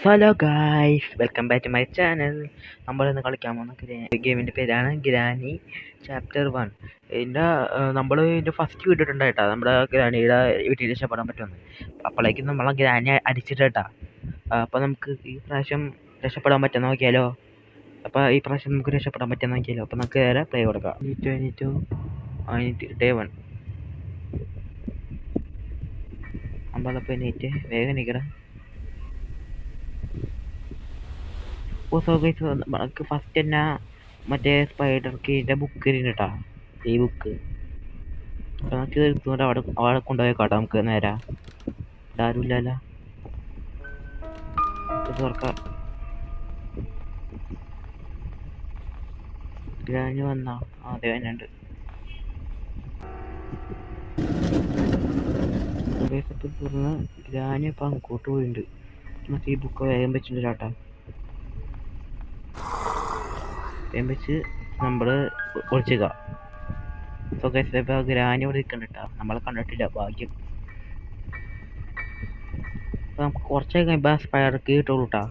Hello guys, welcome back to my channel. നമ്മളിന്ന് കളിക്കാൻ പോകുന്ന ഗെയിമിൻ്റെ പേരാണ് ഗ്രാനി ചാപ്റ്റർ 1. നമ്മൾ ഇതിൻ്റെ ഫസ്റ്റ് വീട്ടിട്ടുണ്ടായിട്ടാ നമ്മുടെ ഗ്രാനിയുടെ വീട്ടിൽ രക്ഷപ്പെടാൻ പറ്റുമെന്ന്. അപ്പോഴേക്കും നമ്മളെ ഗ്രാനി അടിച്ചിട്ടാ. അപ്പോൾ നമുക്ക് ഈ പ്രാവശ്യം രക്ഷപ്പെടാൻ പറ്റുന്ന നോക്കിയാലോ. അപ്പോൾ ഈ പ്രാവശ്യം നമുക്ക് രക്ഷപ്പെടാൻ പറ്റുന്ന നോക്കിയാലോ. അപ്പോൾ നമുക്ക് നേരെ പ്ലേ കൊടുക്കാം. ഡേ 1 നമ്മളപ്പോൾ എണീറ്റ് വേഗം നിൽക്കണം. നമുക്ക് ഫസ്റ്റ് തന്നെ മറ്റേ സ്പൈഡർ കീൻ്റെ ബുക്ക് ഇരുന്നിട്ടാ, ഈ ബുക്ക്. അപ്പോൾ നമുക്ക് എടുത്തുകൊണ്ട് അവിടെ കൊണ്ടുപോയി കാട്ടാം. നമുക്ക് നേരെ ആരുമില്ലല്ലോ, തുറക്കാം. ഗ്രാനി വന്നാ അതെ വന്നുണ്ട്. തുറന്ന് ഗ്രാനി അപ്പം അങ്ങോട്ട് പോയിട്ടുണ്ട്. നമുക്ക് ഈ ബുക്ക് വേഗം വെച്ചിട്ടുണ്ട് ചേട്ടാ. വേഗം വെച്ച് നമ്മൾ ഒളിച്ചേക്ക. സോ ഗൈസ്, ഇപ്പോൾ ഗ്രാനി ഇവിടെ നിൽക്കണ്ടിട്ടാ, നമ്മളെ കണ്ടിട്ടില്ല, ഭാഗ്യം. അപ്പോൾ നമുക്ക് കുറച്ചൊക്കെ കഴിയുമ്പോൾ സ്പൈഡർ കീ കിട്ടുള്ളൂ കേട്ടോ.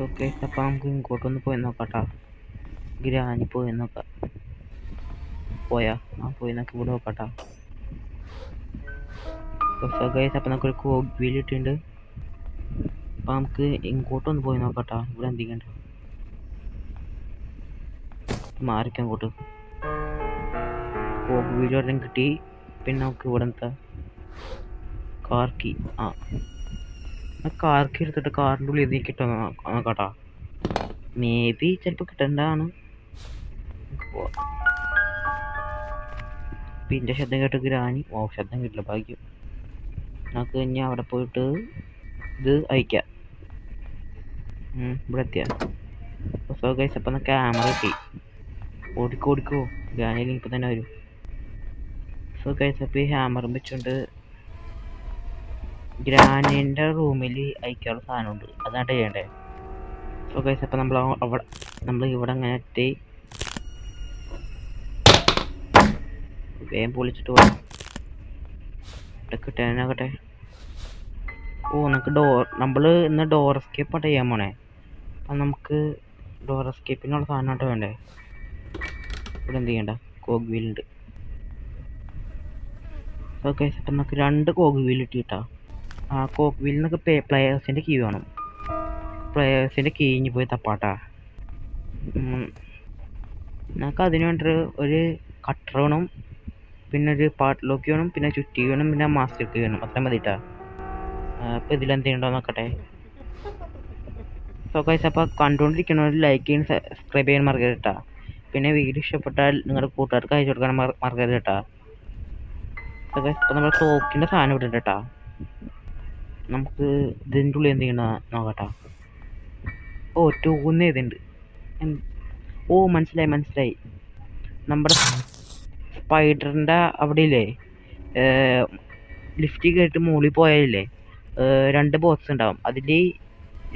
ഓക്കെ, അപ്പം നമുക്ക് ഇങ്ങോട്ടൊന്ന് പോയി നോക്കാട്ടാ. ഗ്രാനി പോയി നോക്കാം. പോയാ പോയി നോക്കി ഇവിടെ നോക്കാട്ടാ. സോ ഗൈസ്, അപ്പം നമുക്കൊരു കോഗ് വീൽ ഇട്ടിട്ടുണ്ട്. അപ്പം നമുക്ക് ഇങ്ങോട്ടൊന്ന് പോയി നോക്കാട്ടാ. ഇവിടെ എന്തെങ്കിലും മാറിക്കാൻ അങ്ങോട്ട് കോഗ് വീൽ ഒരെണ്ണം കിട്ടി. പിന്നെ നമുക്ക് ഇവിടെ എന്താ കാർക്കി. കാർക്കി എടുത്തിട്ട് കാറിൻ്റെ ഉള്ളിൽ നിന്ന് കിട്ടുമോ നോക്കാട്ടാ. മേ ബി ചിലപ്പോൾ കിട്ടേണ്ടതാണ്. പിന്നെ ശബ്ദം കേട്ട് ഗ്രാനി ശബ്ദം കിട്ടില്ല, ഭാഗ്യം. നമുക്ക് ഇനി അവിടെ പോയിട്ട് ഇത് അയക്കാം. ഇവിടെ എത്തിയ സോ ഗൈസ്, അപ്പം ക്യാമറ കിട്ടി. ഓടിക്കോ ഗ്രാനിയിൽ ഇപ്പം തന്നെ വരും. സോ ഗൈസ്, അപ്പോൾ ഈ ഹാമറും വെച്ചുകൊണ്ട് ഗ്രാനീൻ്റെ റൂമിൽ അയക്കാനുള്ള സാധനമുണ്ട്, അതാണ് ചെയ്യണ്ടേ. സോ ഗൈസ്, അപ്പം നമ്മൾ ഇവിടെ അങ്ങനെ എത്തി. വേഗം പൊളിച്ചിട്ട് പോകാം. ഇവിടെ കിട്ടാനാകട്ടെ. നമുക്ക് നമ്മൾ ഇന്ന് ഡോർ എസ്കേപ്പാണ് ചെയ്യാൻ പോണേ. അപ്പം നമുക്ക് ഡോർ എസ്കേപ്പിനുള്ള സാധനമായിട്ട് വേണ്ടേ. ഇവിടെ എന്ത് ചെയ്യണ്ട, കോഗ് വീലുണ്ട്. ഓക്കെ, അപ്പം നമുക്ക് 2 കോഗ് വീൽ ഇട്ടിട്ടാ. ആ കോഗ് വീലിൽ നിന്നൊക്കെ പ്ലെയേഴ്സിൻ്റെ കീ വേണം. പ്ലെയേഴ്സിൻ്റെ കീ ഇഞ്ഞ് പോയി തപ്പാട്ടാ. നമുക്ക് അതിന് വേണ്ടി ഒരു കട്ടർ വേണം, പിന്നെ ഒരു പാട്ട് ലോക്ക് വേണം, പിന്നെ ചുറ്റി വേണം, പിന്നെ മാസ്റ്റർ കീ വേണം. അത്ര മതിട്ടാ. അപ്പോൾ ഇതിലെന്തുണ്ടോ നോക്കട്ടെ. സോ ഗൈസ്, അപ്പോൾ കണ്ടുകൊണ്ടിരിക്കുന്നവർ ലൈക്ക് ചെയ്യാൻ സബ്സ്ക്രൈബ് ചെയ്യാൻ മറക്കരുത് കേട്ടോ. പിന്നെ വീഡിയോ ഇഷ്ടപ്പെട്ടാൽ നിങ്ങളുടെ കൂട്ടുകാർക്ക് അയച്ചു കൊടുക്കാൻ മറക്കരുത് കേട്ടോ. സോ ഗൈസ്, ഇപ്പോൾ നമ്മൾ തോക്കിൻ്റെ സാധനം ഇട്ടിട്ട് കേട്ടോ. നമുക്ക് ഇതിൻ്റെ ഉള്ളിൽ എന്ത് ചെയ്യണ നോക്കട്ടോ. 2 ഇതുണ്ട്. മനസ്സിലായി. നമ്മുടെ സ്പൈഡറിൻ്റെ അവിടെ ഇല്ലേ, ലിഫ്റ്റ് കയറിയിട്ട് മുകളിൽ പോയാലേ 2 ബോക്സ് ഉണ്ടാവും. അതിൽ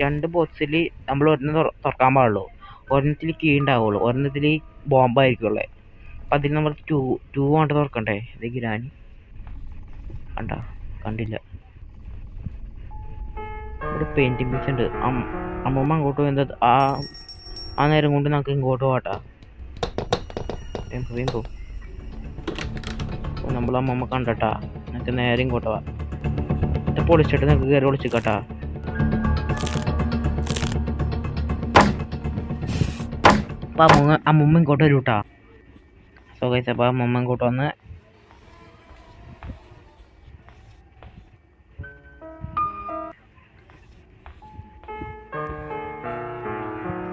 2 ബോക്സിൽ നമ്മൾ ഒരെണ്ണം തുറക്കാൻ പാടുള്ളൂ. ഒരെണ്ണത്തിൽ കീ ഉണ്ടാവുള്ളൂ, ഒരെണ്ണത്തിൽ ബോംബായിരിക്കുള്ളേ. അപ്പം അതിൽ നമ്മൾ 2 കൊണ്ട് തുറക്കണ്ടേ. ഇത് ഗ്രാനി കണ്ടില്ല. ഒരു പെയിൻറ്റിങ് പീസ് ഉണ്ട്. അമ്മമ്മ അങ്ങോട്ട് പോയത് ആ നേരം കൊണ്ട് നമുക്ക് ഇങ്ങോട്ട് പോകട്ടാ. വീമ്പോ നമ്മൾ അമ്മമ്മ കണ്ടട്ടാ. നമുക്ക് നേരെ ഇങ്ങോട്ട് പോവാം. പൊളിച്ചിട്ട് നമുക്ക് കയറി ഒളിച്ചിക്കട്ടാ. അപ്പം അമ്മമ്മ ഇങ്ങോട്ട് വരും കേട്ടാ. സോ ഗൈസ്, അപ്പം അമ്മമ്മ ഇങ്ങോട്ട് വന്ന്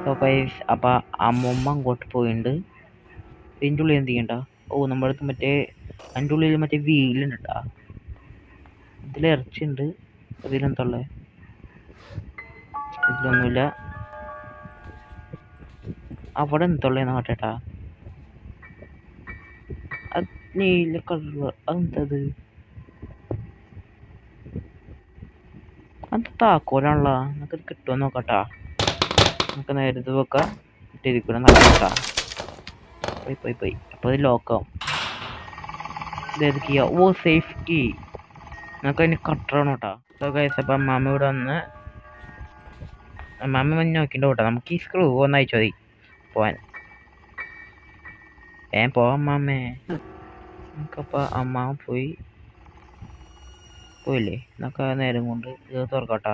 സോ ഗൈസ്, അപ്പം അമ്മമ്മ അങ്ങോട്ട് പോയിട്ടുണ്ട്. ഇതിൻ്റെ ഉള്ളിൽ എന്ത് ചെയ്യണ്ട. നമ്മളടുത്ത് മറ്റേ അതിൻ്റെ ഉള്ളിൽ മറ്റേ വീലുണ്ട് കേട്ടാ. ഇതിൽ ഇറച്ചിയുണ്ട്. അതിലെന്തുള്ളത്, ഇതിലൊന്നുമില്ല. അവിടെ എന്തുള്ളതെന്ന് കേട്ടേട്ടാ. അത് നീല കളർ, അതെന്തത്? അത് താക്കോലാണല്ലോ. നമുക്കത് കിട്ടുമോ നോക്കട്ടാ. നമുക്ക് നേരത്തെ വെക്കാം. ഇട്ടിരിക്കണം നോക്കട്ടാ. പോയി അപ്പോൾ അത് ലോക്കാവും. ഇത് കീ. Safe key. നമുക്ക് അതിന് കട്ടറാണ് കേട്ടോ. സോ ഗൈസ് അപ്പം അമ്മാമ്മ ഇവിടെ വന്ന് അമ്മാമ്മ വന്ന് നോക്കിണ്ട് കേട്ടോ. നമുക്ക് ഈ സ്ക്രൂ ഒന്ന് അയച്ചു മതി പോവാൻ. പോവാം അമ്മാമ്മേ. നമുക്കപ്പോൾ അമ്മാമ്മ പോയില്ലേ. നമുക്ക് ആ നേരം കൊണ്ട് ഇത് തുറക്കട്ടാ.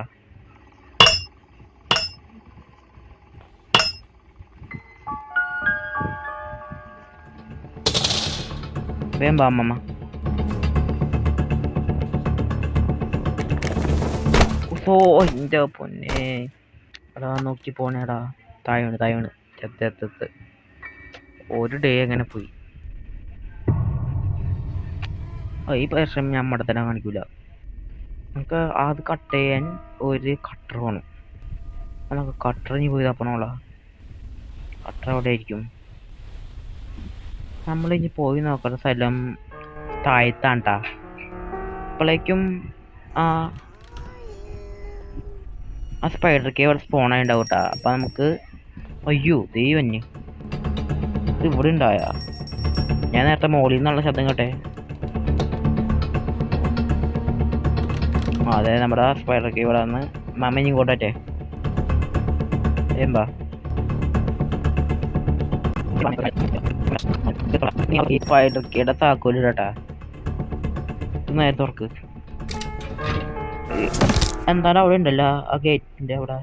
വേം പാ അമ്മമ്മ. ഓ എൻ്റെ പൊന്നെ എടാ നോക്കി പോണേടാ. താഴെ ചെത്ത് ഒരു ഡേ എങ്ങനെ പോയി. ഈ പ്രശ്നം ഞാൻ മടത്തന്നെ കാണിക്കൂല. നമുക്ക് അത് കട്ട് ചെയ്യാൻ ഒരു കട്ടർ വേണം. നമുക്ക് കട്ടറിഞ്ഞ് പോയി തപ്പണോളാ. കട്ടർ എവിടെ ആയിരിക്കും? നമ്മളിനി പോയി നോക്കുന്ന സ്ഥലം താഴത്താണ്ടാ. അപ്പോഴേക്കും ആ സ്പൈഡർ കേവ് അവിടെ സ്പോണായി ഉണ്ടാവും കേട്ടാ. അപ്പം നമുക്ക് അയ്യോ ദൈവഞ്ഞ് ഇത് ഇവിടെ ഉണ്ടായ. ഞാൻ നേരത്തെ മോളിൽ നിന്നുള്ള ശബ്ദം കേട്ടെ. അതെ നമ്മുടെ സ്പൈഡർ കേവ് ഇവിടെ വന്ന് മമ്മ ഇനി ഇങ്ങോട്ടേ ഏമ്പാ സ്പൈഡർ കേടെ താക്കോല് കേട്ടാ. നേരെ തുറക്ക്. എന്താണ് അവിടെ ഉണ്ടല്ലോ ആ ഗേറ്റിന്റെ അവിടെ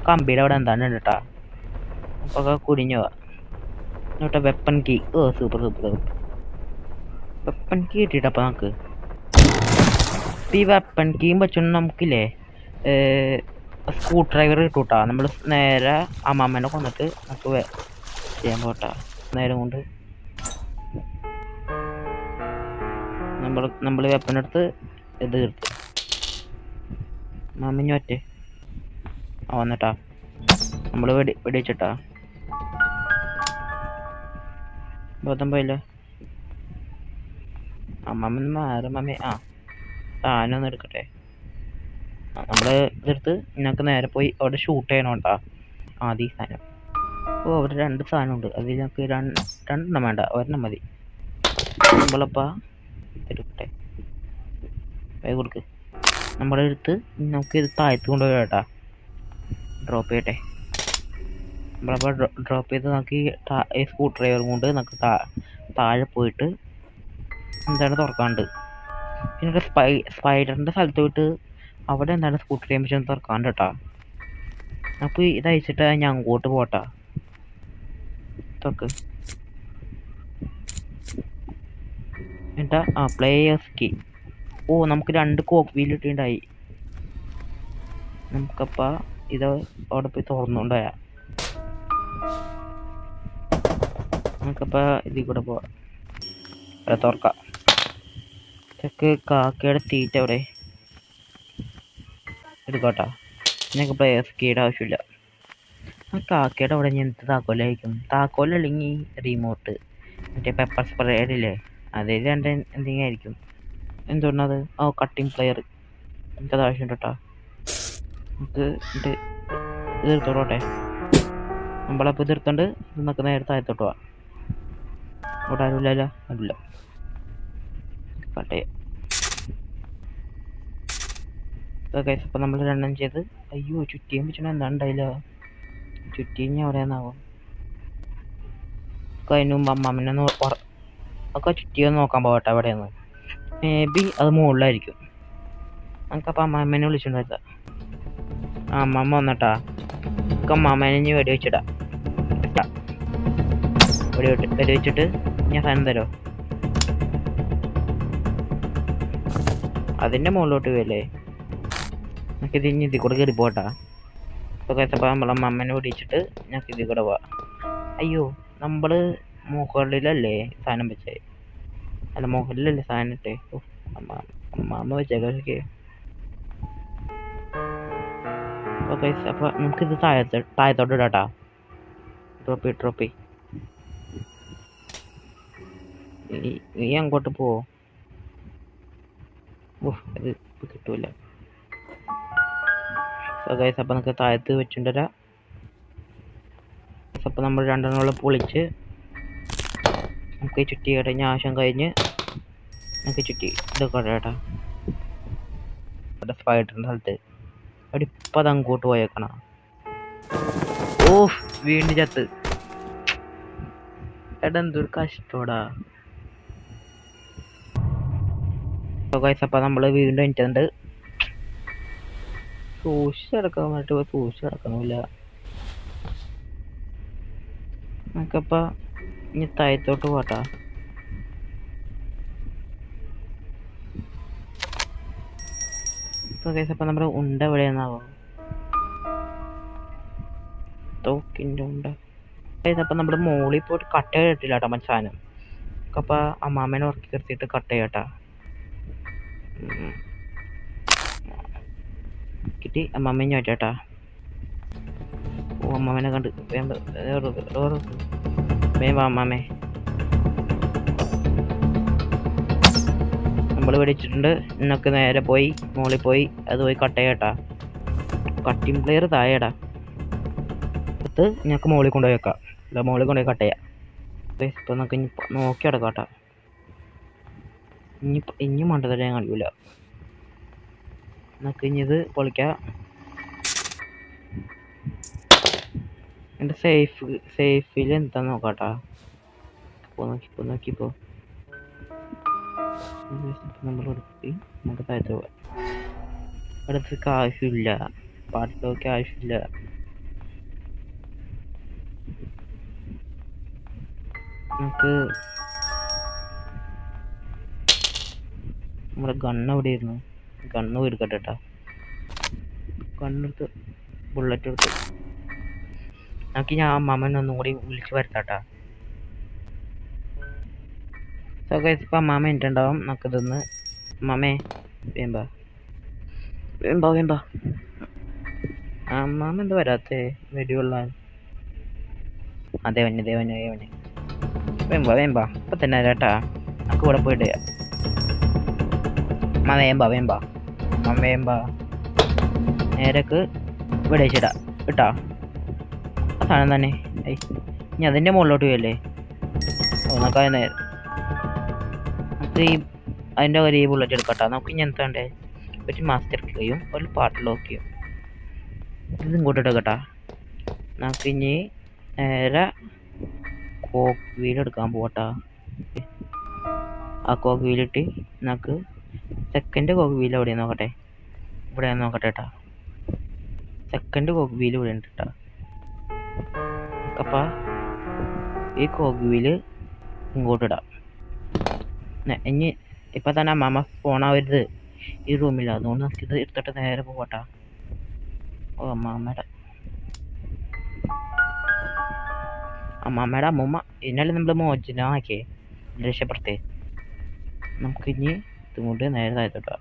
കമ്പിയുടെ അവിടെ എന്താണ് കേട്ടാ. അപ്പൊ കുടിഞ്ഞു പോവാ. Weapon key. Super weapon key കിട്ടിട്ടപ്പ നമുക്ക് ഈ വെപ്പൺ കീയും വെച്ചോണ്ട് നമുക്കില്ലേ സ്ക്രൂ ഡ്രൈവർ കിട്ടൂട്ടാ. നമ്മൾ നേരെ അമ്മാമ്മേനെ കൊന്നിട്ട് നമുക്ക് ചെയ്യാൻ പോട്ടാ. നേരം കൊണ്ട് നമ്മൾ വെപ്പനെടുത്ത് ഇത് തീർത്ത് മാമിഞ്ഞു ഒറ്റ വന്നിട്ടാ നമ്മൾ വെടിവെച്ചിട്ടാ. ബോധം പോയില്ല അമ്മമ്മ മാറി. മമ്മി സാധനം എടുക്കട്ടെ. നമ്മള് ഇതെടുത്ത് ഞങ്ങൾക്ക് നേരെ പോയി അവിടെ ഷൂട്ട് ചെയ്യണോട്ടാ. ആദ്യം ഈ സാധനം അവിടെ 2 സാധനമുണ്ട്. അതിൽ ഞങ്ങൾക്ക് രണ്ടെണ്ണം വേണ്ട, ഒരെണ്ണം മതി. നമ്മളപ്പാ എടുക്കട്ടെ. കൊടുക്ക്. നമ്മുടെ അടുത്ത് നമുക്ക് ഇത് താഴത്ത് കൊണ്ടുപോയി കേട്ടാ. ഡ്രോപ്പ് ചെയ്യട്ടെ. നമ്മളപ്പോൾ ഡ്രോപ്പ് ചെയ്ത് നമുക്ക് ഈ സ്ക്രൂ ഡ്രൈവർ കൊണ്ട് നമുക്ക് താഴെ പോയിട്ട് എന്താണ് തുറക്കാണ്ട്. പിന്നെ സ്പൈഡറിൻ്റെ സ്ഥലത്ത് പോയിട്ട് അവിടെ എന്താണ് സ്ക്രൂ ഡ്രൈവർ മെഷീൻ തുറക്കാണ്ട് കേട്ടാ. നമുക്ക് ഇത് അയച്ചിട്ട് ഞാൻ അങ്ങോട്ട് പോട്ടാ. തുറക്ക്. എന്നിട്ടാ പ്ലേയേഴ്സ് കീ. നമുക്ക് 2 കോക്ക് വീൽ ഇട്ടുണ്ടായി. നമുക്കപ്പ ഇത് അവിടെ പോയി തുറന്നുകൊണ്ടായ നമുക്കപ്പ ഇതിൽ കൂടെ പോവാം. തുറക്കാം. ചെക്ക് കാക്കയുടെ തീറ്റ അവിടെ എടുക്കട്ടാ. ഞങ്ങൾക്ക് പ്ലേയേഴ്സ് കീയുടെ ആവശ്യമില്ല. ആ കാക്കയുടെ അവിടെ ഞാൻ എന്ത് താക്കോലായിരിക്കും? താക്കോലല്ലെങ്കിൽ റിമോട്ട്, മറ്റേ പെപ്പർ സ്പ്രേഡില്ലേ അതിൽ എന്തെങ്കിലും ആയിരിക്കും. എന്തുകൊണ്ടത്? കട്ടിങ് പ്ലെയർ എനിക്കത് ആവശ്യമുണ്ട് കേട്ടോ. നമുക്ക് ഇത് എടുത്തോട്ടെ. നമ്മളപ്പോൾ ഇതെടുത്തോണ്ട് നമുക്ക് നേരെ താഴത്തോട്ട് പോവാം. അവിടെ ആരുമില്ല. അതില്ല കട്ടെ. അപ്പം നമ്മൾ 2 ചെയ്ത് അയ്യോ ചുറ്റിയും വെച്ചാൽ എന്താണ്ടായില്ല. ചുറ്റിയും എവിടെയാന്നാവും. അതിന് മുമ്പ് അമ്മാമ്മനെ ഒക്കെ ചുറ്റിയൊന്ന് നോക്കാൻ പോകട്ടെ എവിടെയെന്ന്. മേ ബി അത് മുകളിലായിരിക്കും. നമുക്കപ്പോൾ അമ്മാമ്മേനെ വിളിച്ചിട്ടുണ്ടായിരുന്ന അമ്മമ്മ വന്നിട്ടാ. നമുക്ക് അമ്മാമ്മേനെ ഇനി വെടിവെച്ചിടാം. വെടിവെച്ചിട്ട് ഞാൻ സാധനം തരോ. അതിൻ്റെ മുകളിലോട്ട് പോയല്ലേ. നമുക്കിത് ഇനി ഇതിൽ കൂടെ കയറി പോട്ടാ. ഇപ്പോൾ കഴിച്ചപ്പോൾ നമ്മളെ അമ്മമ്മേനെ വെടിവെച്ചിട്ട് ഞങ്ങൾക്ക് ഇതിൽ കൂടെ പോവാം. അയ്യോ നമ്മൾ മുകളിലല്ലേ സാധനം വെച്ചേ. അല്ല മുകളിലല്ലേ സാധനം ഇട്ടേ. അമ്മ വെച്ചേക്കെ. ഓക്കെ അപ്പോൾ നമുക്കിത് താഴത്തോട്ട് ഇടാട്ടാ. ഡ്രോപ്പ് നീ അങ്ങോട്ട് പോവോ? ഇത് കിട്ടൂല. ഗൈസ് അപ്പം നമുക്ക് താഴത്ത് വെച്ചിട്ടുണ്ടരാ. അപ്പം നമ്മൾ 2 പൊളിച്ച് നമുക്ക് ചുറ്റി കഴിഞ്ഞ ആവശ്യം കഴിഞ്ഞ് നമുക്ക് ചുറ്റി ഇതൊക്കെ കേട്ടാ. സ്പൈഡറിൻ്റെ സ്ഥലത്ത്. അവിടെ ഇപ്പം അത് അങ്ങോട്ട് പോയേക്കണ. ഓ വീണ്ടും ചത്ത്. എടാ എന്തൊരു കഷ്ടോടാ. അപ്പം നമ്മൾ വീണ്ടും എനിക്കുണ്ട്. സൂക്ഷിച്ചടക്കാൻ വേണ്ടിട്ട് സൂക്ഷിച്ചടക്കണമില്ല. നമുക്കപ്പം ഇനി താഴത്തോട്ട് പോട്ടാ. അപ്പം നമ്മുടെ ഉണ്ട എവിടെയാന്നാവോ? തോക്കിൻ്റെ ഉണ്ട. അപ്പം നമ്മുടെ മോളിൽ പോയിട്ട് കട്ട ഇട്ടില്ല കേട്ടോ മച്ചാനം. അപ്പം അമ്മാമ്മേനെ ഉറക്കി കിടത്തിയിട്ട് കട്ട് ചെയ്യട്ടാ. കിട്ടി. അമ്മാമ്മേനെ ചോദിച്ചേട്ടാ. ഓ അമ്മാമ്മേനെ കണ്ട് വേഗം വാ അമ്മാമ്മേ. നമ്മൾ പിടിച്ചിട്ടുണ്ട്. എന്നൊക്കെ നേരെ പോയി മോളിൽ പോയി അത് പോയി കട്ട് ചെയ്യട്ടാ. കട്ടിങ് പ്ലെയർ താഴെടാ. അടുത്ത് ഞങ്ങൾക്ക് മോളിൽ കൊണ്ടുപോയി വെക്കാം. അല്ല മോളിൽ കൊണ്ടുപോയി കട്ട് ചെയ്യാം. ഇപ്പം നമുക്ക് ഇനി നോക്കി അടക്കാട്ടാ. ഇനി മണ്ടത്തരം ഞാൻ കളിക്കില്ല. നമുക്ക് ഇനി ഇത് പൊളിക്കാം. എൻ്റെ സേഫിൽ എന്താ നോക്കാട്ടാ. നോക്കിപ്പോ നമ്മൾ നമുക്ക് താഴത്ത് പോവാം. അടുത്തേക്ക് ആവശ്യമില്ല. പാട്ടിലൊക്കെ ആവശ്യമില്ല. നമുക്ക് നമ്മുടെ ഗണ്ണ് എവിടെയായിരുന്നു? ഗണ്ണ് എടുക്കട്ടെ കേട്ടാ. ഗണ്ണെടുത്ത് ബുള്ളറ്റ് എടുത്ത് നമുക്ക് ഞാൻ അമ്മാമ്മനെ ഒന്നും കൂടി വിളിച്ച് വരുത്താട്ടാ. സോ ഗൈസ് ഇപ്പം അമ്മാമ്മ എനിട്ടുണ്ടാവും. നമുക്കിതൊന്ന് അമ്മാമ്മേ വേമ്പാ അമ്മാമ്മ എന്താ വരാത്തേ? വെടികൊള്ളാൻ. ദേവന് വേമ്പാ ഇപ്പം തന്നെ കേട്ടാ. നമുക്ക് ഇവിടെ പോയിട്ട് വേമ്പാ നേരക്ക് ഇവിടെ വെച്ചിടാ കേട്ടാ. ആ സാധനം തന്നെ. ഇനി അതിൻ്റെ മുകളിലോട്ട് പോയല്ലേ. നമുക്ക് ഈ അതിൻ്റെ ഒരു ഈ ബുള്ളറ്റ് എടുക്കട്ടാ. നമുക്ക് ഇനി എന്താ വേണ്ടേ? ഒരു മാസ്റ്റർ കീയും ഒരു പാർട്ട് ലോക്ക് ചെയ്യും. ഇത് ഇങ്ങോട്ട് എടുക്കട്ടാ. നമുക്ക് ഇനി നേരെ കോക്ക് വീൽ എടുക്കാൻ പോകട്ടാ. ആ കോക്ക് വീലിട്ട് നമുക്ക് സെക്കൻഡ് കോക്ക് വീൽ എവിടെയാണ് നോക്കട്ടെ. ഇവിടെയാണ് നോക്കട്ടെ കേട്ടാ. സെക്കൻഡ് കോക്ക് വീൽ ഇവിടെ ഉണ്ട് കേട്ടാ. അപ്പം ഈ കോക്ക് വീല് ഇങ്ങോട്ട് ഇടാം. ഇനി ഇപ്പം തന്നെ അമ്മാമ്മ ഫോണാവരുത് ഈ റൂമിൽ. അതുകൊണ്ട് നമുക്കിത് എടുത്തിട്ട് നേരെ പോകട്ടാ. ഓ അമ്മാമ്മയുടെ അമ്മൂമ്മ ഇതിനാലും നമ്മൾ മോചനമാക്കിയേ രക്ഷപ്പെടുത്തേ. നമുക്കിനി ഇതുകൊണ്ട് നേരെ താഴത്തോട്ടാ.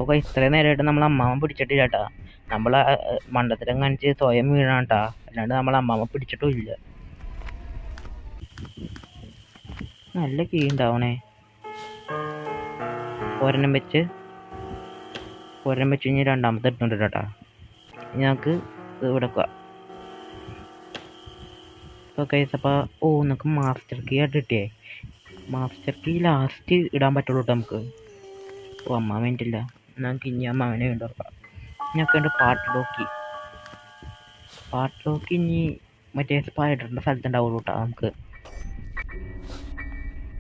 ഓക്കെ ഇത്രയും നേരമായിട്ട് നമ്മൾ അമ്മാമ്മ പിടിച്ചിട്ടില്ല കേട്ടാ. നമ്മൾ മണ്ടത്തരം കാണിച്ച് സ്വയം വീണാട്ടാ. അല്ലാണ്ട് നമ്മൾ അമ്മാമ്മ പിടിച്ചിട്ടും ഇല്ല. നല്ല കീ ഉണ്ടാവണേ. ഒരെണ്ണം വെച്ച് ഇനി രണ്ടാമത്തെ എടുത്തോണ്ട് കേട്ടാ. ഇനി നമുക്ക് ഇത് വിടക്കുക. ഓക്കെ അപ്പോൾ നമുക്ക് മാസ്റ്റർ കീ ആയിട്ട് കിട്ടിയേ. മാസ്റ്റർ കീ ലാസ്റ്റ് ഇടാൻ പറ്റുള്ളൂ കേട്ടോ നമുക്ക്. ഓ അമ്മാവൻ വേണ്ടിയില്ല. നമുക്ക് ഇനി അമ്മാവനെ വേണ്ടി തുറക്കാം. ഞങ്ങൾക്ക് ഉണ്ട് പാർട്ട് ലോക്ക് ഇനി മറ്റേ സ്പൈഡറിൻ്റെ സ്ഥലത്തുണ്ടാവുള്ളൂ കേട്ടോ.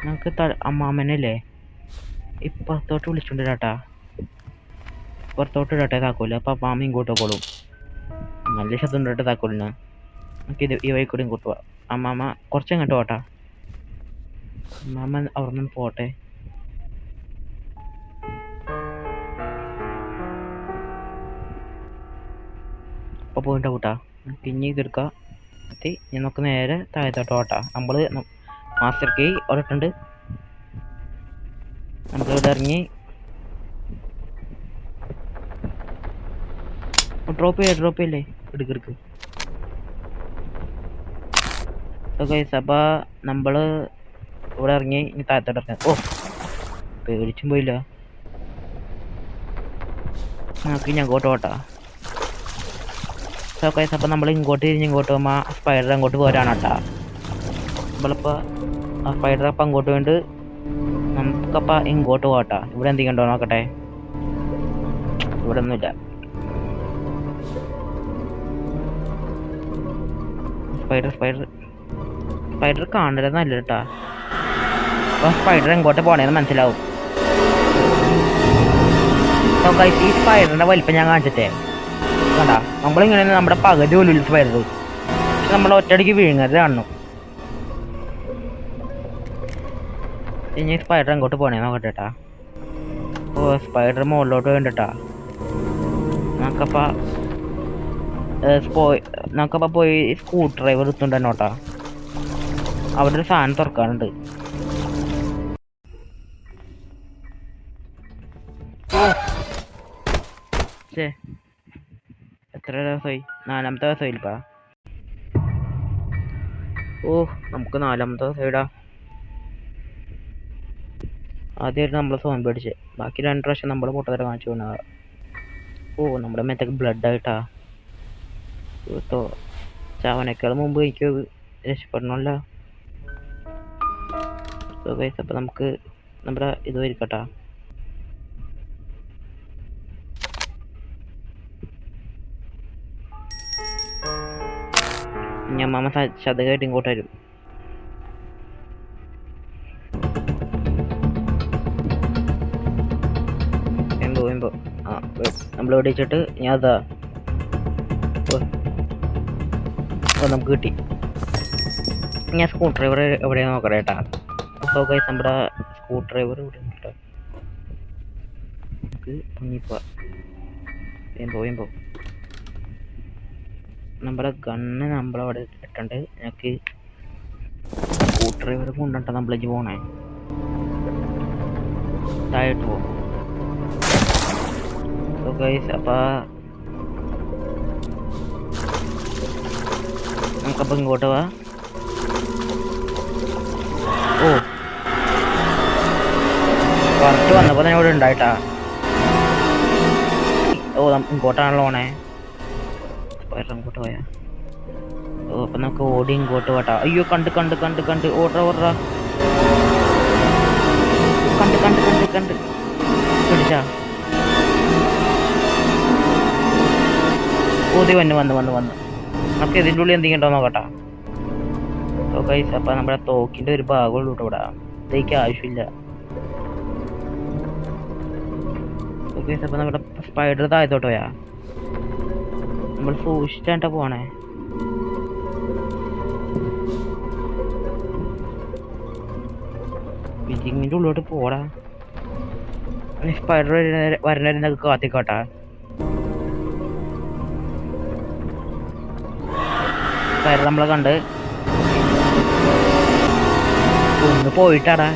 നമുക്ക് അമ്മാമ്മനല്ലേ ഇപ്പുറത്തോട്ട് വിളിച്ചോണ്ട് കേട്ടാ. പുറത്തോട്ട് ഇടട്ടെ താക്കോല്. അപ്പം അമ്മാമ്മ ഇങ്ങോട്ട് പോക്കോളും. നല്ല ശബ്ദം ഉണ്ട് കേട്ടോ താക്കോലിന്. നമുക്കിത് ഈ വഴി കൂടി ഇങ്ങോട്ട് പോവാം. അമ്മാമ്മ കുറച്ച് ഇങ്ങോട്ട് പോട്ടാ. അമ്മാമ്മ അവിടെ നിന്ന് പോട്ടെ. അപ്പോൾ പോയിട്ടാ കൂട്ടാ. പിന്നെ ഇതെടുക്കാം. ഇനി നമുക്ക് നേരെ താഴത്തോട്ട് പോട്ടാ. നമ്മൾ മാസ്റ്റർ കീ ഒരിട്ടുണ്ട്. നമ്മളിവിടെ ഇറങ്ങി ഡ്രോപ്പ് ചെയ്യല്ലേ എടുക്ക്. ഓക്കെ അപ്പോൾ നമ്മൾ ഇവിടെ ഇറങ്ങി ഇനി താഴത്തോട്ട് ഇറങ്ങാം. ഓ പേടിച്ചും പോയില്ല. നമുക്ക് ഇനി അങ്ങോട്ട് പോട്ടാ. ഓക്കെ അപ്പോൾ നമ്മൾ ഇങ്ങോട്ട് തിരിഞ്ഞ് ഇങ്ങോട്ട് പോകുമ്പോൾ സ്പൈഡർ അങ്ങോട്ട് പോരാണ് കേട്ടാ. നമ്മളിപ്പോൾ ആ സ്പൈഡർ അപ്പം അങ്ങോട്ട് വേണ്ടി നമുക്കപ്പോൾ ഇങ്ങോട്ട് പോകട്ടാ. ഇവിടെ എന്തെങ്കിലും ഉണ്ടോ നോക്കട്ടെ. ഇവിടെ ഒന്നുമില്ല. സ്പൈഡർ കാണരുത് നല്ല കേട്ടാ. അപ്പൊ സ്പൈഡർ എങ്ങോട്ട് പോണേന്ന് മനസ്സിലാവും. ഈ സ്പൈഡറിന്റെ വലിപ്പം ഞാൻ കാണിച്ചിട്ടേ കണ്ടാ. നമ്മളിങ്ങനെ നമ്മുടെ പകുതി പോലും സ്പൈഡർ, പക്ഷെ നമ്മൾ ഒറ്റയടിക്ക് വീഴുന്നത് കാണണം. ഇനി സ്പൈഡർ എങ്ങോട്ട് പോണേ നോക്കട്ടെട്ടാ. ഓ സ്പൈഡർ മുകളിലോട്ട് വേണ്ടിട്ടാ. നമുക്കപ്പ പോയി സ്ക്രൂ ഡ്രൈവർ എടുത്തുണ്ടോട്ടാ. അവിടെ ഒരു സാധനം തുറക്കാനുണ്ട്. എത്ര ദിവസമായി? 4ാമത്തെ ദിവസമായില്ലപ്പാ. ഓ നമുക്ക് 4ാമത്തെ ദിവസമായിടാ. ആദ്യമായിട്ട് നമ്മൾ സോൺ പേടിച്ച്, ബാക്കി 2 പ്രാവശ്യം നമ്മൾ പൊട്ടത്തര കാണിച്ചു പോണ. ഓ നമ്മുടെ മേത്തൊക്കെ ബ്ലഡ് ആയിട്ടാ. ചാവനേക്കാൾ മുമ്പ് എനിക്ക് രക്ഷപ്പെടണമല്ലോ. അപ്പൊ നമുക്ക് നമ്മുടെ ഇത് വരിക്കട്ടാ. ഞാൻ മാമ ശതകായിട്ട് ഇങ്ങോട്ട് വരും. എമ്പോ ആ നമ്മൾ വെടിച്ചിട്ട് ഞാൻ അതാ നമുക്ക് കിട്ടി. ഞാൻ സ്ക്രൂ ഡ്രൈവർ എവിടെയാ നോക്കട്ടെ കേട്ടാ. നമ്മുടെ സ്ക്രൂ ഡ്രൈവർ ഇവിടെ ഉണ്ട് കേട്ടോ. നമുക്ക് ഭംഗിപ്പോ എമ്പോ നമ്മുടെ ഗണ്ണ് നമ്മളവിടെ ഇട്ടുണ്ട്. ഞങ്ങൾക്ക് സ്ക്രൂ ഡ്രൈവർ കൊണ്ടിട്ടാ നമ്മളിച്ച് പോണേ. താഴോട്ട് പോകും. അപ്പൊ നമുക്കപ്പോ ഇങ്ങോട്ട് പോവാ. ഓ കറക്റ്റ് വന്നപ്പോ തന്നെ ഇവിടെ ഉണ്ടായിട്ടാ. ഓ ഇങ്ങോട്ടാണല്ലോ ഓണേ. ഇങ്ങോട്ട് പോയാ. ഓ അപ്പൊ നമുക്ക് ഓടി ഇങ്ങോട്ട് പോട്ടാ. അയ്യോ കണ്ട് ഓടറ കണ്ട് പിടിച്ചാ. ഓതി വന്ന് നമുക്ക് ഇതിൻ്റെ ഉള്ളിൽ എന്തെങ്കിലും ഉണ്ടോ നോക്കട്ടാ. അപ്പൊ നമ്മുടെ തോക്കിന്റെ ഒരു ഭാഗമുള്ളൂ കേട്ടോ ഇവിടെ. ഇതേക്ക് ആവശ്യമില്ല. അപ്പൊ നമ്മുടെ സ്പൈഡർ താഴത്തോട്ട് പോയാ. നമ്മൾ സൂക്ഷിച്ചായിട്ടാ പോണേ. ബിൽഡിങ്ങിന്റെ ഉള്ളിലോട്ട് പോടാ. സ്പൈഡർ വരണ കാത്തിക്കോട്ടാ. സ്പൈഡർ നമ്മളെ കണ്ട് ഒന്ന് പോയിട്ടാടാ.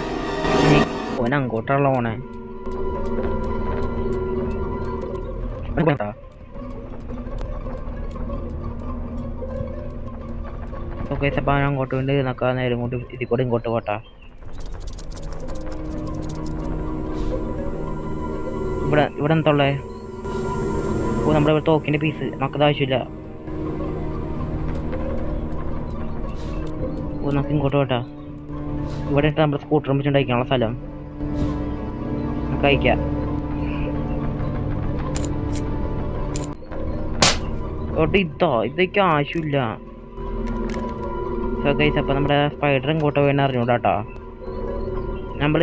ഓൻ അങ്ങോട്ടാണല്ലോ പോണേ. അങ്ങോട്ട് വേണ്ടി നോക്കാൻ നേരം കൊണ്ട് ഇതിൽ കൂടെ ഇങ്ങോട്ട് പോട്ടാ. ഇവിടെ എന്തുള്ളേ? ഓ നമ്മുടെ തോക്കിന്റെ പീസ് നമുക്കത് ആവശ്യമില്ല. ഓ നമുക്ക് ഇങ്ങോട്ട് പോട്ടാ. ഇവിടെ ഇട്ട് നമ്മുടെ സ്കൂട്ടർ വെച്ചുണ്ടാക്കാനുള്ള സ്ഥലം നമുക്ക് അയക്കാം. ഇതൊക്കെ ആവശ്യമില്ല. അപ്പൊ നമ്മുടെ സ്പൈഡർ ഇങ്ങോട്ട് പോയെന്ന് അറിഞ്ഞൂടാട്ടാ.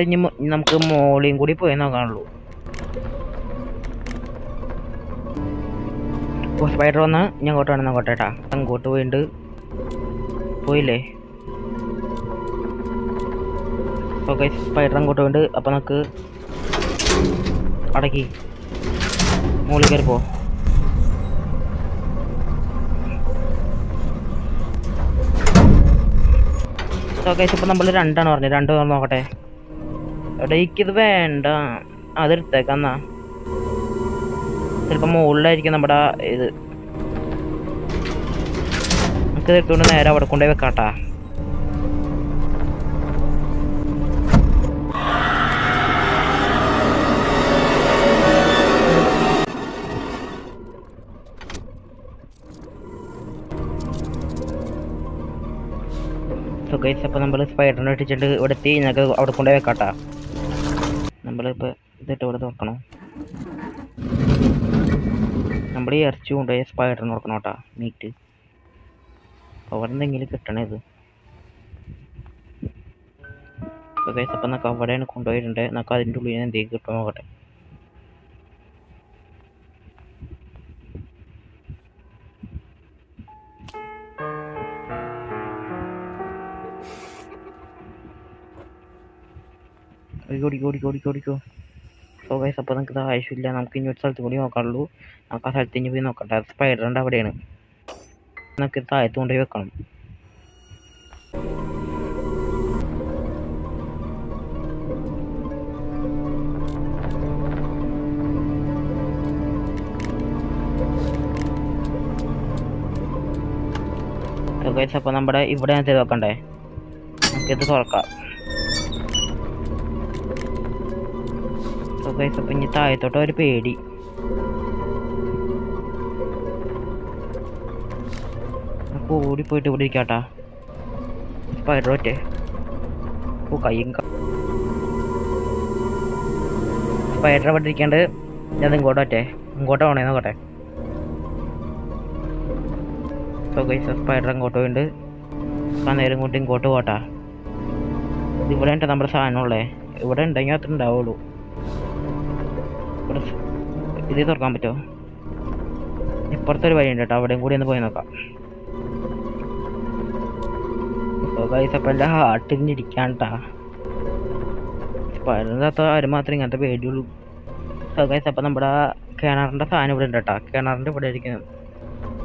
ഇനി നമുക്ക് മോളിയും കൂടി പോയി നോക്കാനുള്ളൂ. സ്പൈഡർ വന്ന് ഞാൻ അങ്ങോട്ട് വേണം നോക്കട്ടെട്ടാ. അങ്ങോട്ട് പോയിണ്ട് പോയില്ലേ. സ്പൈഡർ അങ്ങോട്ട് പോയിണ്ട്. അപ്പൊ നമുക്ക് അടക്കി മോളിൽ കയറി പോ. ഇപ്പൊ നമ്മൾ 2 പറഞ്ഞത്. 2 നോക്കട്ടെ. എനിക്കിത് വേണ്ട, അതെടുത്തേക്കാന്നാ. ചിലപ്പോ മുകളിലായിരിക്കും നമ്മുടെ ഇത്. നമുക്ക് എടുത്തുകൊണ്ട് നേരെ അവിടെ കൊണ്ടുപോയി വെക്കാട്ടാ. ഗൈസ് അപ്പോൾ നമ്മൾ സ്പൈഡറിനെ ഇട്ടിച്ചിട്ട് ഇവിടെ എത്തി ഞങ്ങൾക്ക് അവിടെ കൊണ്ടുപോയി വെക്കാട്ടാ. നമ്മളിപ്പോൾ ഇതിട്ട് ഇവിടെ തുറക്കണം. നമ്മൾ ഈ ഇറച്ചി കൊണ്ടുപോയി സ്പൈഡറിന് നോക്കണം കേട്ടാ, മീറ്റ്. അവിടെ എന്തെങ്കിലും കിട്ടണേ ഇത്. ഗൈസ് അപ്പം നമുക്ക് അവിടെയാണ് കൊണ്ടുപോയിട്ടുണ്ട്. നമുക്ക് അതിൻ്റെ ഉള്ളിൽ നിന്ന് എന്തെങ്കിലും കിട്ടുമോ നോക്കട്ടെ. ഓടിക്കോ. സോ ഗൈസ് അപ്പോൾ നമുക്ക് ആവശ്യമില്ല, നമുക്ക് ഇനി ഒരു സ്ഥലത്ത് കൂടി നോക്കാനുള്ളൂ. നമുക്ക് ആ സ്ഥലത്ത് ഇനി പോയി നോക്കട്ടെ. സ്പൈഡറിൻ്റെ അവിടെയാണ്, നമുക്ക് താഴത്ത് കൊണ്ടുപോയി വെക്കണം. ഗൈസ് അപ്പോൾ നമ്മുടെ ഇവിടെ ഞാൻ ചെയ്ത് വെക്കണ്ടേ, നമുക്കിത് തുറക്കാം. സോ ഗൈസ് അപ്പോൾ ഇനി താഴത്തോട്ട് ഒരു പേടി. നമുക്ക് ഓടിപ്പോയിട്ട് ഇവിടെ ഇരിക്കാട്ടാ. സ്പൈഡർ ഒറ്റേ കയ്യും സ്പൈഡർ ഇവിടെ ഇരിക്കാണ്ട് ഞാൻ ഇങ്ങോട്ട് പോണേ നോക്കട്ടെ. സോ ഗൈസ് സ്പൈഡർ അങ്ങോട്ട് പോയിട്ടുണ്ട്. നേരം ഇങ്ങോട്ട് പോട്ടാ. ഇവിടെ ഉണ്ട് നമ്മുടെ സാധനമുള്ളേ, ഇവിടെ ഉണ്ടെങ്കിൽ അത്ര ഉണ്ടാവുള്ളൂ. ഇവിടെ ഇത് തുറക്കാൻ പറ്റുമോ? ഇപ്പുറത്തൊരു വഴി ഉണ്ട് കേട്ടോ, അവിടെയും കൂടി ഒന്ന് പോയി നോക്കാം. സോ ഗൈസ് അപ്പം എൻ്റെ ഹാർട്ടിന് ഇരിക്കാണ്ടാ. സ്പൈഡറിൻ്റെ അകത്ത് ആരും മാത്രമേ ഇങ്ങനത്തെ പേടിയുള്ളൂ. സോ ഗൈസ് അപ്പം നമ്മുടെ കിണറിൻ്റെ സാധനം ഇവിടെ ഉണ്ട് കേട്ടോ, കിണറിൻ്റെ ഇവിടെ ഇരിക്കുന്നു.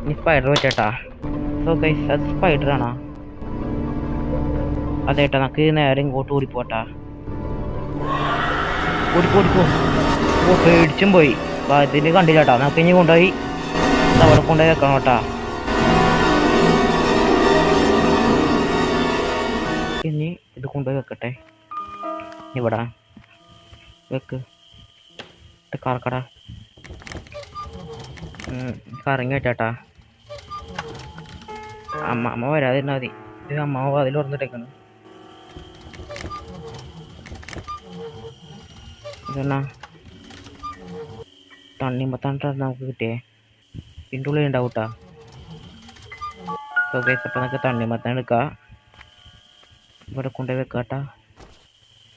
ഇനി സ്പൈഡർ പറ്റേട്ടാ. സോ ഗൈസ് അത് സ്പൈഡറാണോ? അതേട്ടാ, നമുക്ക് നേരെ ഇങ്ങോട്ട് ഓടിപ്പോട്ടാ. ഓടിപ്പോ. ഓ പേടിച്ചും പോയി. ഇതിന് കണ്ടില്ല കേട്ടോ, നമുക്ക് ഇനി കൊണ്ടുപോയി അവിടെ കൊണ്ടുപോയി വെക്കണം കേട്ടാ. ഇനി ഇത് കൊണ്ടുപോയി വെക്കട്ടെ. ഇവിടെ വെക്ക് കറക്കടാ. കറങ്ങി വെച്ചാട്ടാ. അമ്മ വരാതിരുന്നാൽ മതി. ഇത് അമ്മാവ് അതിൽ തുറന്നിട്ടേക്കാണ്. ഇതെന്നാ തണ്ണിമത്താണ്ടാണ് നമുക്ക് കിട്ടിയേ. ഇതിൻ്റെ ഉള്ളിൽ ഉണ്ടാവും കേട്ടാ. സോ ഗൈസ് അപ്പം നമുക്ക് തണ്ണിമത്താൻ എടുക്കാം, ഇവിടെ കൊണ്ടുപോയി വെക്കാട്ടാ.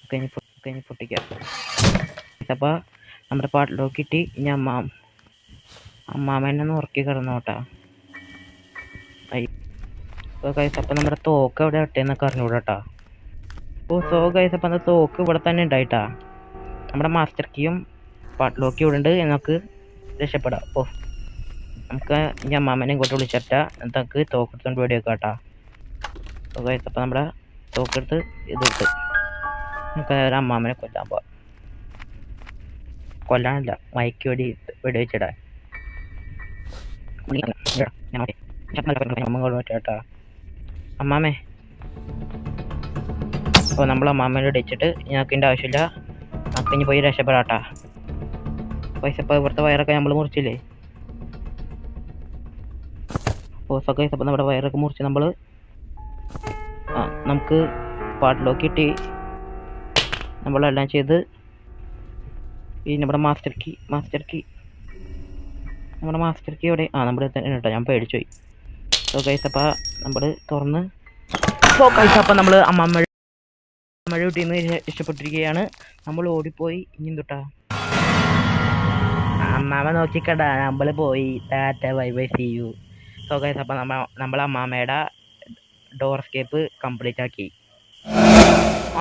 കഴിഞ്ഞ് പൊട്ടിക്കാം. അപ്പോൾ നമ്മുടെ പാട്ടിലേക്ക് ഇട്ടി ഇനി അമ്മാമ്മേനെ ഒന്ന് ഉറക്കി കിടന്നോട്ടാ. സോ ഗൈസ് അപ്പം നമ്മുടെ തോക്ക് എവിടെ ഇട്ടേന്നൊക്കെ അറിഞ്ഞൂടാട്ടാ. സോ ഗൈസ് അപ്പം அந்த തോക്ക് ഇവിടെ തന്നെ ഉണ്ടായിട്ടാ. നമ്മുടെ മാസ്റ്റർ കീയും പാട്ടിലോക്കി ഇവിടെ ഉണ്ട്, നമുക്ക് രക്ഷപ്പെടാം. നമുക്ക് ഇനി അമ്മാമ്മേനെ ഇങ്ങോട്ട് വിളിച്ചിട്ടാ നമുക്ക് തോക്കെടുത്തോണ്ട് വേടി വെക്കാം കേട്ടാ. സോ ഗൈസ് അപ്പം നമ്മുടെ തോക്കെടുത്ത് ഇതിട്ട് നമുക്ക് നേരെ അമ്മാമ്മനെ കൊല്ലാൻ പോവാം. കൊല്ലാനല്ല, മയക്ക് വെടി വെച്ചിടാൻ. കേട്ടാ അമ്മാമ്മേ. അപ്പോൾ നമ്മൾ അമ്മാമ്മേനെ ഇടിച്ചിട്ട് ഞങ്ങൾക്ക് ഇതിൻ്റെ ആവശ്യമില്ല, നമുക്ക് ഇനി പോയി രക്ഷപ്പെടാട്ടാ. പൈസ ഇപ്പോൾ ഇവിടുത്തെ വയറൊക്കെ നമ്മൾ മുറിച്ചില്ലേ. സൊക്കെ അപ്പം നമ്മുടെ വയറൊക്കെ മുറിച്ച് നമ്മൾ നമുക്ക് പാട്ടിലോക്കി ഇട്ടി നമ്മളെല്ലാം ചെയ്ത് ഈ നമ്മുടെ മാസ്റ്റർ കീ എവിടെ? നമ്മുടെ തന്നെ കേട്ടോ, ഞാൻ പേടിച്ചു പോയി. സോ ഗൈസ് അപ്പം നമ്മൾ തുറന്ന് അപ്പം നമ്മൾ അമ്മമ്മ വീട്ടിൽ നിന്ന് ഇഷ്ടപ്പെട്ടിരിക്കുകയാണ്. നമ്മൾ ഓടിപ്പോയി. ഇനി തൊട്ടാ അമ്മാമ്മ നോക്കിക്കടാ, നമ്മൾ പോയി. ടാറ്റ bye bye see you. So guys അപ്പം നമ്മൾ അമ്മാമ്മയുടെ ഡോർ എസ്കേപ്പ് കംപ്ലീറ്റ് ആക്കി.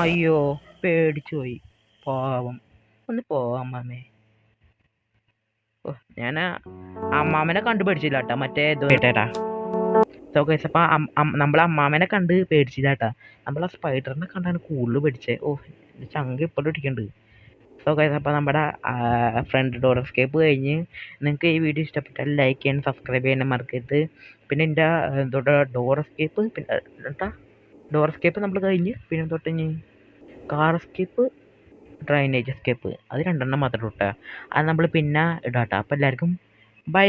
അയ്യോ പേടിച്ചു പോയി, പാവം. ഒന്ന് പോവാം അമ്മാമ്മേ. ഞാൻ അമ്മാമ്മനെ കണ്ടു പേടിച്ചില്ല കേട്ടോ, മറ്റേ ഇത് കേട്ടേട്ടാ. സോ ഗൈസ് അപ്പം നമ്മളെ അമ്മാമ്മനെ കണ്ട് പേടിച്ചില്ല കേട്ടാ, നമ്മളെ സ്പൈഡറിനെ കണ്ടാണ് കൂടുതൽ പേടിച്ചത്. ചങ്ക് ഇപ്പോഴും ഇരിക്കുന്നുണ്ട്. സോ ഗൈസ് അപ്പം നമ്മുടെ ഫ്രണ്ട് ഡോർ എസ്കേപ്പ് കഴിഞ്ഞ് നിങ്ങൾക്ക് ഈ വീഡിയോ ഇഷ്ടപ്പെട്ടാൽ ലൈക്ക് ചെയ്യാൻ സബ്സ്ക്രൈബ് ചെയ്യാൻ മറക്കരുത്. പിന്നെ എൻ്റെ ഡോർ എസ്കേപ്പ് നമ്മൾ കഴിഞ്ഞ് പിന്നെ തൊട്ട് ഇനി കാർ എസ്കേപ്പ്, ഡ്രൈനേജ് എസ്കേപ്പ്, അത് 2 മാത്രം ഇട്ടാ. അത് നമ്മൾ പിന്നെ ഇടാട്ടാ. അപ്പം എല്ലാവർക്കും ബൈ.